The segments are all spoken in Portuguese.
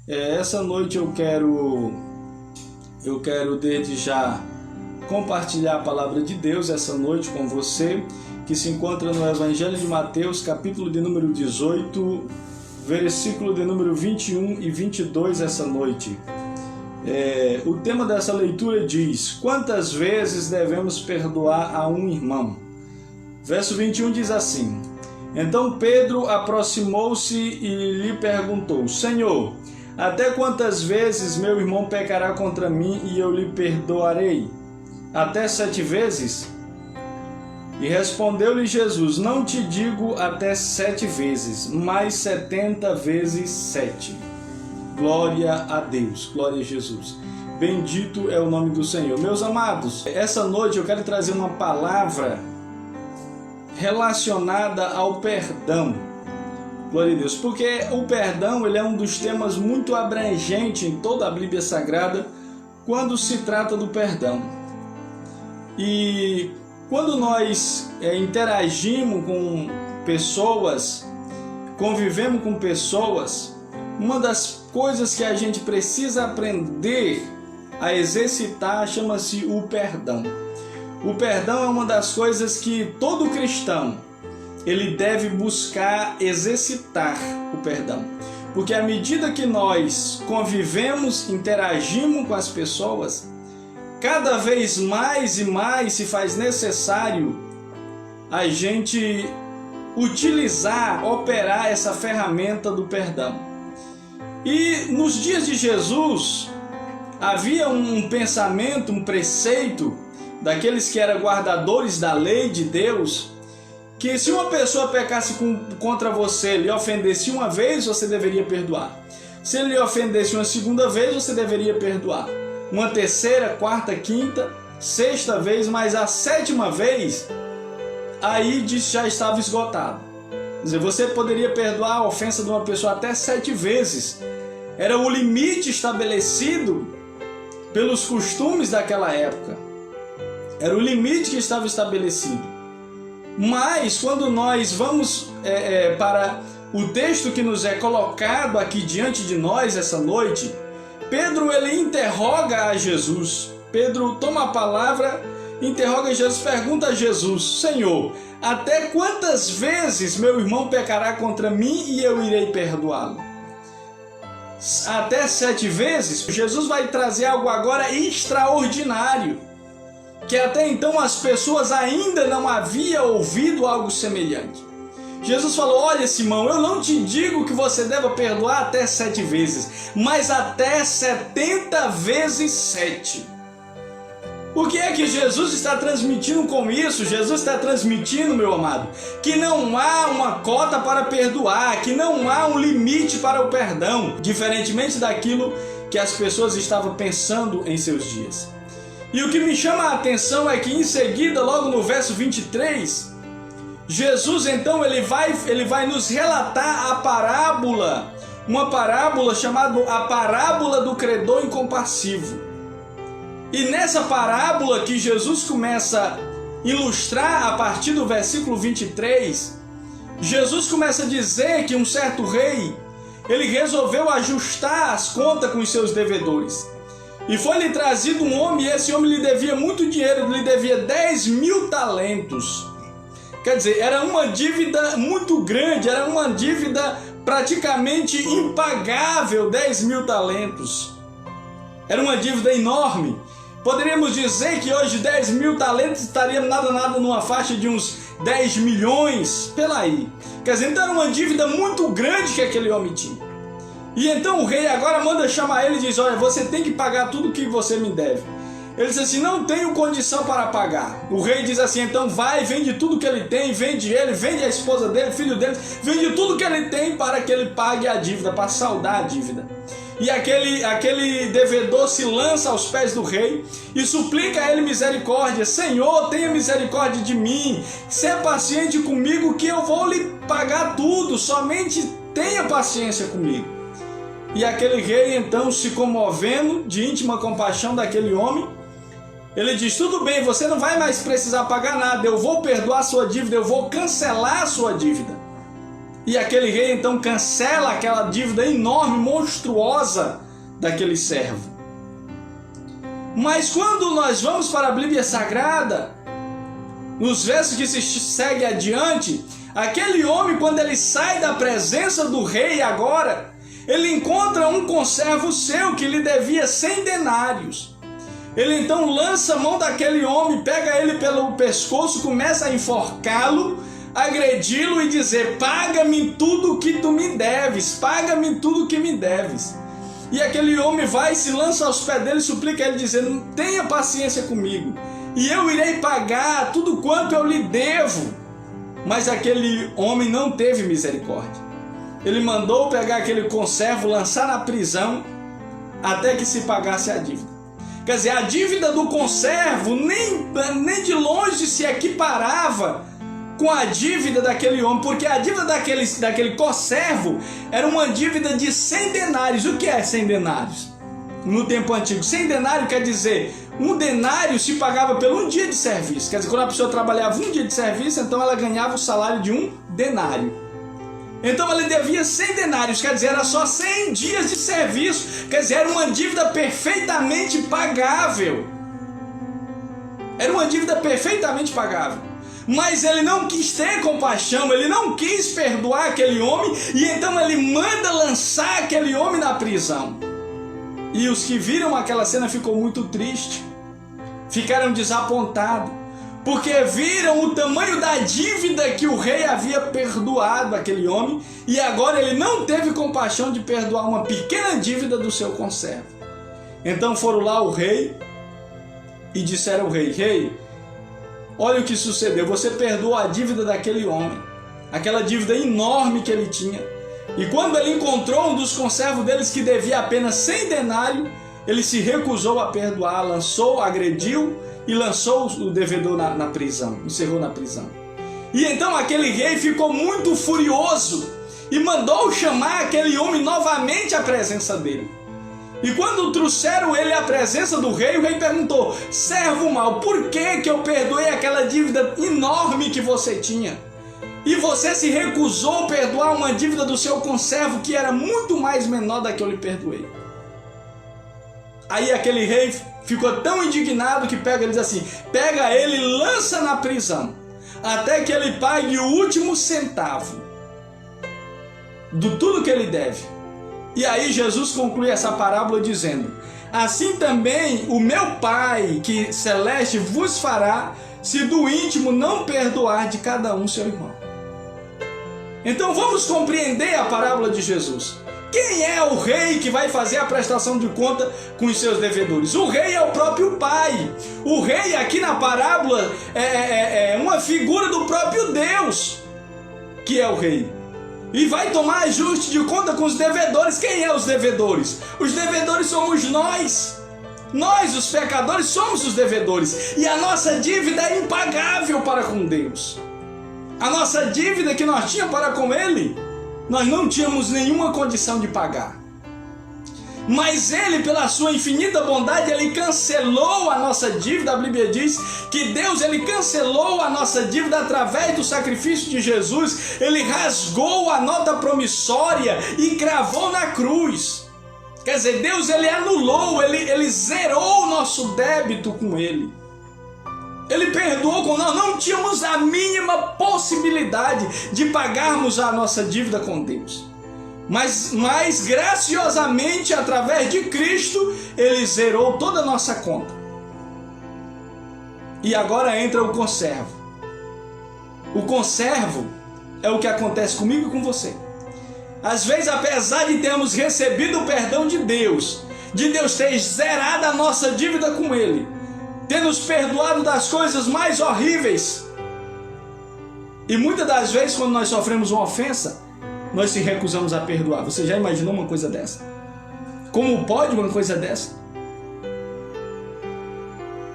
Essa noite eu quero desde já compartilhar a palavra de Deus essa noite com você, que se encontra no Evangelho de Mateus, capítulo de número 18, versículo de número 21 e 22 essa noite. O tema dessa leitura diz: quantas vezes devemos perdoar a um irmão? Verso 21 diz assim: então Pedro aproximou-se e lhe perguntou: Senhor, até quantas vezes meu irmão pecará contra mim e eu lhe perdoarei? Até 7 vezes? E respondeu-lhe Jesus: não te digo até 7 vezes, mas 70 vezes 7. Glória a Deus, glória a Jesus. Bendito é o nome do Senhor. Meus amados, essa noite eu quero trazer uma palavra relacionada ao perdão. Glória a Deus, porque o perdão ele é um dos temas muito abrangentes em toda a Bíblia Sagrada quando se trata do perdão. E quando nós interagimos com pessoas, convivemos com pessoas, uma das coisas que a gente precisa aprender a exercitar chama-se o perdão. O perdão é uma das coisas que todo cristão ele deve buscar exercitar o perdão. Porque à medida que nós convivemos, interagimos com as pessoas, cada vez mais e mais se faz necessário a gente utilizar, operar essa ferramenta do perdão. E nos dias de Jesus, havia um pensamento, um preceito daqueles que eram guardadores da lei de Deus, que se uma pessoa pecasse contra você, lhe ofendesse uma vez, você deveria perdoar. Se ele lhe ofendesse uma segunda vez, você deveria perdoar. Uma terceira, quarta, quinta, sexta vez, mas a 7ª vez, aí já estava esgotado. Quer dizer, você poderia perdoar a ofensa de uma pessoa até 7 vezes. Era o limite estabelecido pelos costumes daquela época. Era o limite que estava estabelecido. Mas quando nós vamos para o texto que nos é colocado aqui diante de nós essa noite, Pedro ele interroga a Jesus. Pedro toma a palavra, interroga Jesus, pergunta a Jesus: Senhor, até quantas vezes meu irmão pecará contra mim e eu irei perdoá-lo? Até 7 vezes? Jesus vai trazer algo agora extraordinário, que até então as pessoas ainda não haviam ouvido algo semelhante. Jesus falou: olha, Simão, eu não te digo que você deva perdoar até 7 vezes, mas até 70 vezes 7. O que é que Jesus está transmitindo com isso? Jesus está transmitindo, meu amado, que não há uma cota para perdoar, que não há um limite para o perdão, diferentemente daquilo que as pessoas estavam pensando em seus dias. E o que me chama a atenção é que em seguida, logo no verso 23, Jesus então ele vai nos relatar a parábola, uma parábola chamada a parábola do credor incompassivo. E nessa parábola que Jesus começa a ilustrar a partir do versículo 23, Jesus começa a dizer que um certo rei, ele resolveu ajustar as contas com os seus devedores. E foi-lhe trazido um homem, e esse homem lhe devia muito dinheiro, lhe devia 10.000 talentos. Quer dizer, era uma dívida muito grande, era uma dívida praticamente impagável, 10.000 talentos. Era uma dívida enorme. Poderíamos dizer que hoje 10.000 talentos estaria nada numa faixa de uns 10 milhões, pela aí. Quer dizer, então era uma dívida muito grande que aquele homem tinha. E então o rei agora manda chamar ele e diz: olha, você tem que pagar tudo que você me deve. Ele diz assim: não tenho condição para pagar. O rei diz assim: então vai, vende tudo que ele tem, vende ele, vende a esposa dele, filho dele, vende tudo que ele tem para que ele pague a dívida, para saldar a dívida. E aquele devedor se lança aos pés do rei e suplica a ele misericórdia: Senhor, tenha misericórdia de mim, seja paciente comigo que eu vou lhe pagar tudo, somente tenha paciência comigo. E aquele rei então, se comovendo de íntima compaixão daquele homem, ele diz: tudo bem, você não vai mais precisar pagar nada, eu vou perdoar a sua dívida, eu vou cancelar a sua dívida. E aquele rei então cancela aquela dívida enorme, monstruosa daquele servo. Mas quando nós vamos para a Bíblia Sagrada, nos versos que se segue adiante, aquele homem, quando ele sai da presença do rei agora, ele encontra um conservo seu que lhe devia 100 denários. Ele então lança a mão daquele homem, pega ele pelo pescoço, começa a enforcá-lo, agredi-lo e dizer: paga-me tudo o que tu me deves, paga-me tudo o que me deves. E aquele homem vai, se lança aos pés dele e suplica ele, dizendo: tenha paciência comigo, e eu irei pagar tudo quanto eu lhe devo. Mas aquele homem não teve misericórdia. Ele mandou pegar aquele conservo, lançar na prisão, até que se pagasse a dívida. Quer dizer, a dívida do conservo nem de longe se equiparava com a dívida daquele homem, porque a dívida daquele conservo era uma dívida de 100 denários. O que é 100 denários? No tempo antigo, 100 denários quer dizer, um denário se pagava por um dia de serviço. Quer dizer, quando a pessoa trabalhava um dia de serviço, então ela ganhava o salário de um denário. Então ele devia 100 denários, quer dizer, era só 100 dias de serviço. Quer dizer, era uma dívida perfeitamente pagável. Era uma dívida perfeitamente pagável. Mas ele não quis ter compaixão, ele não quis perdoar aquele homem, e então ele manda lançar aquele homem na prisão. E os que viram aquela cena ficou muito tristes, ficaram desapontados, porque viram o tamanho da dívida que o rei havia perdoado aquele homem, e agora ele não teve compaixão de perdoar uma pequena dívida do seu conservo. Então foram lá o rei e disseram ao rei: rei, olha o que sucedeu, você perdoou a dívida daquele homem, aquela dívida enorme que ele tinha. E quando ele encontrou um dos conservos deles que devia apenas 100 denários, ele se recusou a perdoar, agrediu e lançou o devedor na prisão, encerrou na prisão. E então aquele rei ficou muito furioso e mandou chamar aquele homem novamente à presença dele. E quando trouxeram ele à presença do rei, o rei perguntou: servo mau, por que eu perdoei aquela dívida enorme que você tinha? E você se recusou a perdoar uma dívida do seu conservo que era muito mais menor da que eu lhe perdoei. Aí aquele rei ficou tão indignado que ele diz assim: pega ele e lança na prisão, até que ele pague o último centavo de tudo que ele deve. E aí Jesus conclui essa parábola dizendo: assim também o meu Pai que celeste vos fará, se do íntimo não perdoar de cada um seu irmão. Então vamos compreender a parábola de Jesus. Quem é o rei que vai fazer a prestação de conta com os seus devedores? O rei é o próprio Pai. O rei aqui na parábola é uma figura do próprio Deus, que é o rei. E vai tomar ajuste de conta com os devedores. Quem é os devedores? Os devedores somos nós. Nós, os pecadores, somos os devedores. E a nossa dívida é impagável para com Deus. A nossa dívida que nós tínhamos para com Ele, nós não tínhamos nenhuma condição de pagar. Mas Ele, pela sua infinita bondade, Ele cancelou a nossa dívida. A Bíblia diz que Deus, Ele cancelou a nossa dívida através do sacrifício de Jesus. Ele rasgou a nota promissória e cravou na cruz. Quer dizer, Deus, Ele anulou, Ele zerou o nosso débito com Ele. Ele perdoou quando nós não tínhamos a mínima possibilidade de pagarmos a nossa dívida com Deus. Mas graciosamente, através de Cristo, Ele zerou toda a nossa conta. E agora entra o conservo. O conservo é o que acontece comigo e com você. Às vezes, apesar de termos recebido o perdão de Deus ter zerado a nossa dívida com Ele, ter nos perdoado das coisas mais horríveis, e muitas das vezes, quando nós sofremos uma ofensa, nós se recusamos a perdoar. Você já imaginou uma coisa dessa? Como pode uma coisa dessa?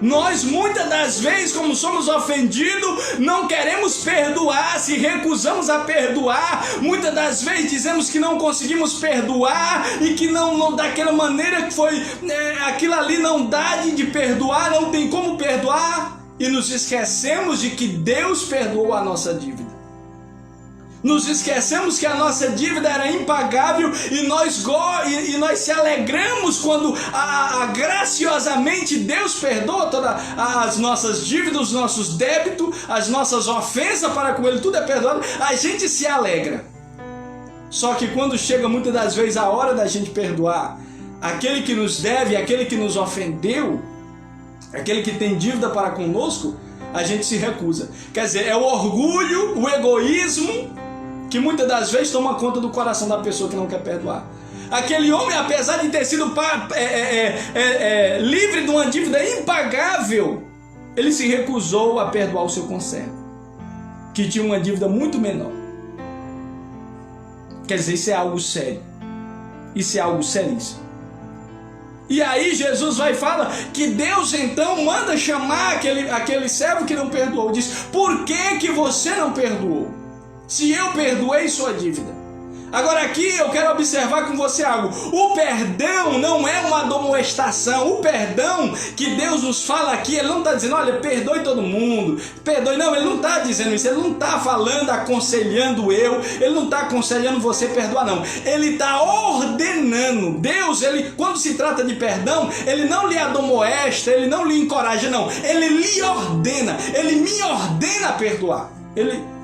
Nós, muitas das vezes, como somos ofendidos, não queremos perdoar, se recusamos a perdoar. Muitas das vezes dizemos que não conseguimos perdoar e que não daquela maneira que foi, aquilo ali não dá de perdoar, não tem como perdoar. E nos esquecemos de que Deus perdoou a nossa dívida. Nos esquecemos que a nossa dívida era impagável e nós se alegramos quando graciosamente Deus perdoa todas as nossas dívidas, os nossos débitos, as nossas ofensas para com Ele, tudo é perdoado, a gente se alegra. Só que quando chega muitas das vezes a hora da gente perdoar aquele que nos deve, aquele que nos ofendeu, aquele que tem dívida para conosco, a gente se recusa. Quer dizer, é o orgulho, o egoísmo que muitas das vezes toma conta do coração da pessoa que não quer perdoar. Aquele homem, apesar de ter sido livre de uma dívida impagável, ele se recusou a perdoar o seu conservo, que tinha uma dívida muito menor. Quer dizer, isso é algo sério. Isso é algo seríssimo. E aí Jesus vai falar que Deus então manda chamar aquele servo que não perdoou. Diz, por que você não perdoou? Se eu perdoei sua dívida. Agora aqui eu quero observar com você algo. O perdão não é uma admoestação. O perdão que Deus nos fala aqui, Ele não está dizendo, olha, perdoe todo mundo, perdoe. Não, Ele não está dizendo isso. Ele não está falando, aconselhando Ele não está aconselhando você a perdoar, não. Ele está ordenando. Deus, quando se trata de perdão, Ele não lhe admoesta, Ele não lhe encoraja, não. Ele lhe ordena, Ele me ordena a perdoar.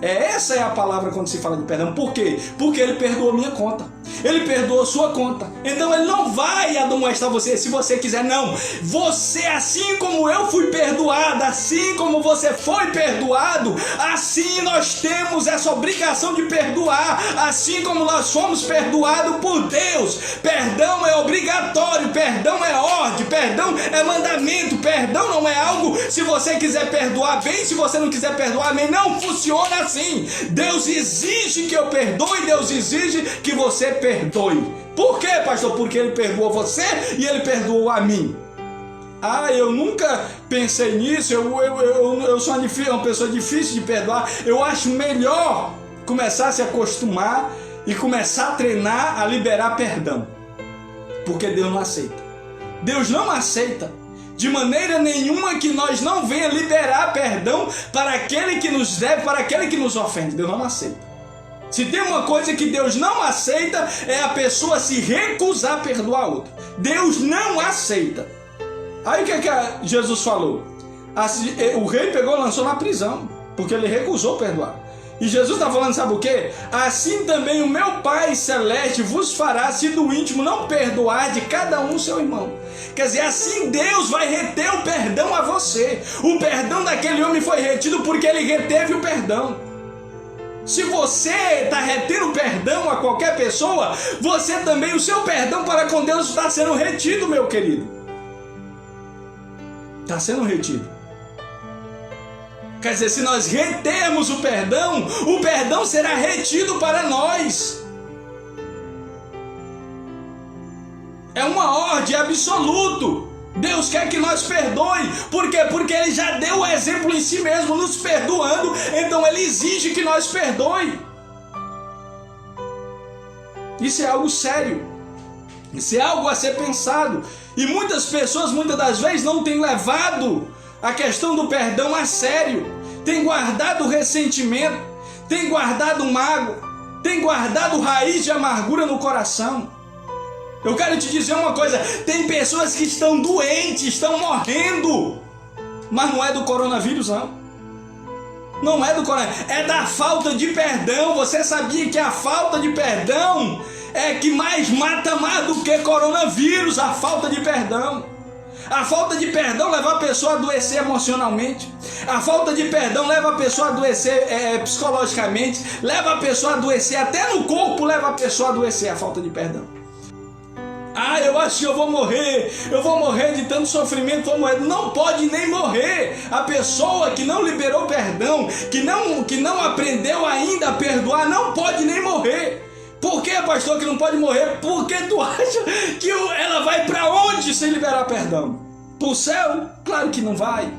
Essa é a palavra quando se fala de perdão. Por quê? Porque Ele perdoou minha conta. Ele perdoou sua conta. Então Ele não vai admoestar você se você quiser, não. Você, assim como eu fui perdoado, assim como você foi perdoado, assim nós temos essa obrigação de perdoar. Assim como nós fomos perdoados por Deus. Perdão é obrigatório, perdão é ordem, perdão é mandamento. Perdão não é algo, se você quiser perdoar bem, se você não quiser perdoar, amém. Não funciona assim. Deus exige que eu perdoe, Deus exige que você perdoe. Por quê, pastor? Porque Ele perdoou você e Ele perdoou a mim. Eu nunca pensei nisso, eu sou uma pessoa difícil de perdoar. Eu acho melhor começar a se acostumar e começar a treinar a liberar perdão. Porque Deus não aceita. Deus não aceita de maneira nenhuma que nós não venha liberar perdão para aquele que nos deve, para aquele que nos ofende. Deus não aceita. Se tem uma coisa que Deus não aceita, é a pessoa se recusar a perdoar outra. Deus não aceita. Aí o que Jesus falou? O rei pegou e lançou na prisão, porque ele recusou perdoar. E Jesus está falando, sabe o quê? Assim também o meu Pai Celeste vos fará, se do íntimo não perdoar de cada um seu irmão. Quer dizer, assim Deus vai reter o perdão a você. O perdão daquele homem foi retido porque ele reteve o perdão. Se você está retendo perdão a qualquer pessoa, você também, o seu perdão para com Deus está sendo retido, meu querido. Está sendo retido. Quer dizer, se nós retermos o perdão será retido para nós. É uma ordem absoluta. Deus quer que nós perdoe. Por quê? Porque Ele já deu o exemplo em si mesmo, nos perdoando. Então Ele exige que nós perdoe. Isso é algo sério. Isso é algo a ser pensado. E muitas pessoas, muitas das vezes, não têm levado a questão do perdão a sério. Tem guardado ressentimento, tem guardado mágoa, tem guardado raiz de amargura no coração. Eu quero te dizer uma coisa, tem pessoas que estão doentes, estão morrendo, mas não é do coronavírus, não. Não é do coronavírus, é da falta de perdão. Você sabia que a falta de perdão é que mais mata mais do que coronavírus? A falta de perdão. A falta de perdão leva a pessoa a adoecer emocionalmente. A falta de perdão leva a pessoa a adoecer psicologicamente. Leva a pessoa a adoecer até no corpo, leva a pessoa a adoecer a falta de perdão. Eu acho que eu vou morrer de tanto sofrimento, vou morrer. Não pode nem morrer. A pessoa que não liberou perdão, que não aprendeu ainda a perdoar, não pode nem morrer. Por que, pastor, que não pode morrer? Porque tu acha que ela vai para onde sem liberar perdão? Para o céu? Claro que não vai.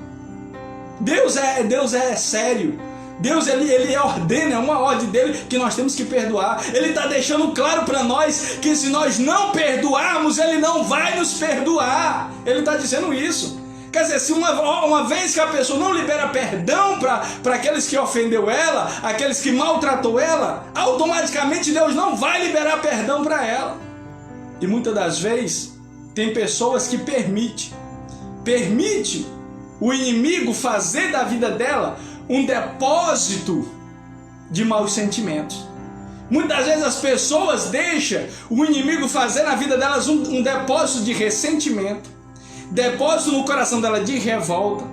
Deus é sério. Deus ele ordena, é uma ordem dele que nós temos que perdoar. Ele está deixando claro para nós que se nós não perdoarmos, Ele não vai nos perdoar. Ele está dizendo isso. Quer dizer, se uma vez que a pessoa não libera perdão para aqueles que ofendeu ela, aqueles que maltratou ela, automaticamente Deus não vai liberar perdão para ela. E muitas das vezes tem pessoas que permite o inimigo fazer da vida dela um depósito de maus sentimentos. Muitas vezes as pessoas deixam o inimigo fazer na vida delas um depósito de ressentimento, depósito no coração dela de revolta,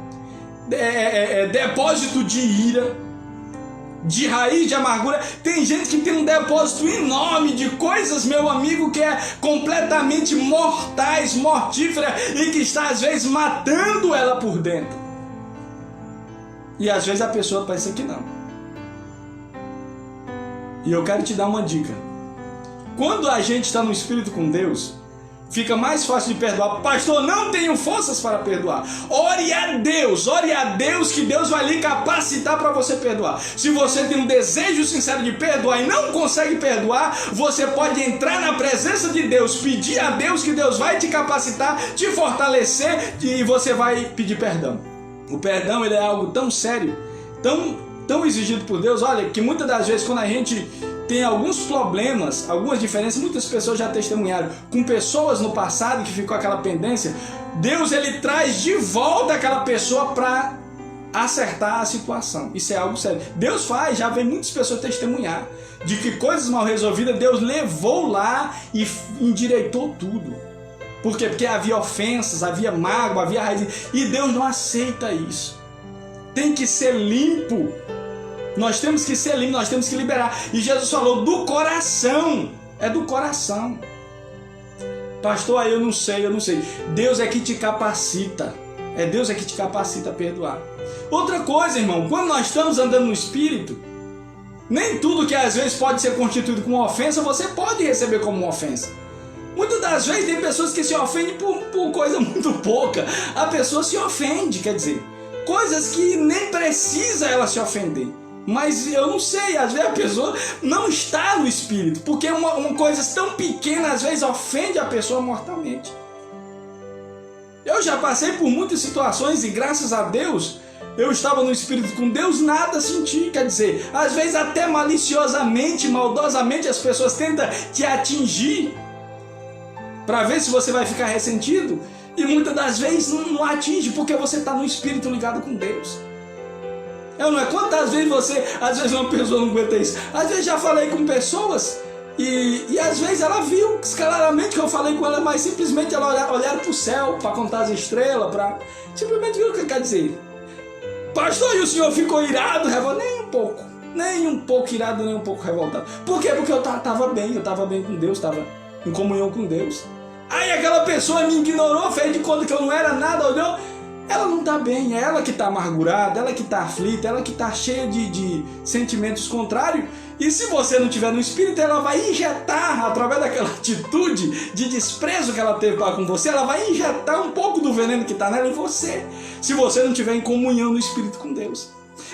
depósito de ira, de raiz de amargura. Tem gente que tem um depósito enorme de coisas, meu amigo, que é completamente mortais, mortífera, e que está às vezes matando ela por dentro. E às vezes a pessoa pensa que não. E eu quero te dar uma dica. Quando a gente está no Espírito com Deus, fica mais fácil de perdoar. Pastor, não tenho forças para perdoar. Ore a Deus que Deus vai lhe capacitar para você perdoar. Se você tem um desejo sincero de perdoar e não consegue perdoar, você pode entrar na presença de Deus, pedir a Deus que Deus vai te capacitar, te fortalecer e você vai pedir perdão. O perdão, ele é algo tão sério, tão exigido por Deus, olha, que muitas das vezes quando a gente tem alguns problemas, algumas diferenças, muitas pessoas já testemunharam com pessoas no passado que ficou aquela pendência, Deus, ele traz de volta aquela pessoa para acertar a situação. Isso é algo sério. Deus faz, já vem muitas pessoas testemunhar de que coisas mal resolvidas Deus levou lá e endireitou tudo. Por quê? Porque havia ofensas, havia mágoa, havia raiz, e Deus não aceita isso. Tem que ser limpo. Nós temos que ser limpos, nós temos que liberar. E Jesus falou do coração. É do coração. Pastor, eu não sei. Deus é que te capacita. É Deus é que te capacita a perdoar. Outra coisa, irmão, quando nós estamos andando no Espírito, nem tudo que às vezes pode ser constituído como uma ofensa, você pode receber como uma ofensa. Muitas das vezes tem pessoas que se ofendem por coisa muito pouca. A pessoa se ofende, quer dizer, coisas que nem precisa ela se ofender. Mas eu não sei, às vezes a pessoa não está no Espírito, porque uma coisa tão pequena às vezes ofende a pessoa mortalmente. Eu já passei por muitas situações e graças a Deus eu estava no Espírito com Deus, nada senti. Quer dizer, às vezes até maliciosamente, maldosamente as pessoas tentam te atingir para ver se você vai ficar ressentido, e muitas das vezes não atinge porque você está no Espírito ligado com Deus. Não é? Quantas vezes às vezes uma pessoa não aguenta isso. Às vezes já falei com pessoas e às vezes ela viu claramente que eu falei com ela, mas simplesmente ela olharam para o céu para contar as estrelas, para simplesmente ver o que quer dizer. Pastor, e o senhor ficou irado, revoltado? Nem um pouco irado, nem um pouco revoltado. Por quê? Porque eu estava bem com Deus, estava em comunhão com Deus. Aí aquela pessoa me ignorou, fez de conta que eu não era nada, olhou. Ela não está bem, é ela que está amargurada, ela que está aflita, ela que está cheia de sentimentos contrários. E se você não estiver no Espírito, ela vai injetar, através daquela atitude de desprezo que ela teve para com você, ela vai injetar um pouco do veneno que está nela em você, se você não estiver em comunhão no Espírito com Deus.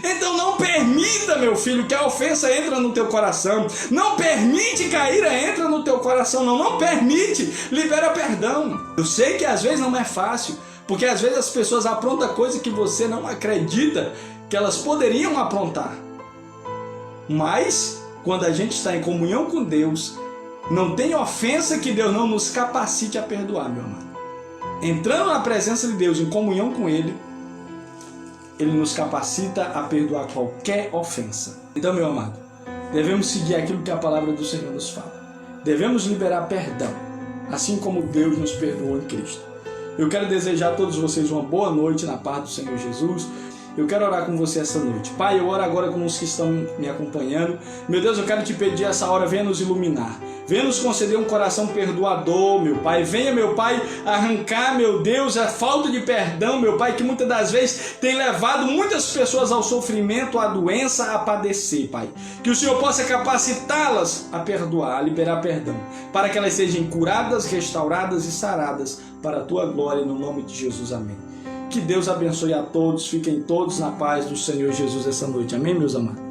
Então não permita, meu filho, que a ofensa entre no teu coração. Não permite que a ira entre no teu coração, não permite. Libera perdão. Eu sei que às vezes não é fácil, porque às vezes as pessoas aprontam coisas que você não acredita que elas poderiam aprontar. Mas, quando a gente está em comunhão com Deus, não tem ofensa que Deus não nos capacite a perdoar, meu amado. Entrando na presença de Deus, em comunhão com Ele, Ele nos capacita a perdoar qualquer ofensa. Então, meu amado, devemos seguir aquilo que a palavra do Senhor nos fala. Devemos liberar perdão, assim como Deus nos perdoou em Cristo. Eu quero desejar a todos vocês uma boa noite na paz do Senhor Jesus. Eu quero orar com você essa noite. Pai, eu oro agora com os que estão me acompanhando. Meu Deus, eu quero te pedir essa hora, venha nos iluminar. Venha nos conceder um coração perdoador, meu Pai. Venha, meu Pai, arrancar, meu Deus, a falta de perdão, meu Pai, que muitas das vezes tem levado muitas pessoas ao sofrimento, à doença, a padecer, Pai. Que o Senhor possa capacitá-las a perdoar, a liberar perdão, para que elas sejam curadas, restauradas e saradas para a Tua glória, no nome de Jesus. Amém. Que Deus abençoe a todos, fiquem todos na paz do Senhor Jesus essa noite. Amém, meus amados?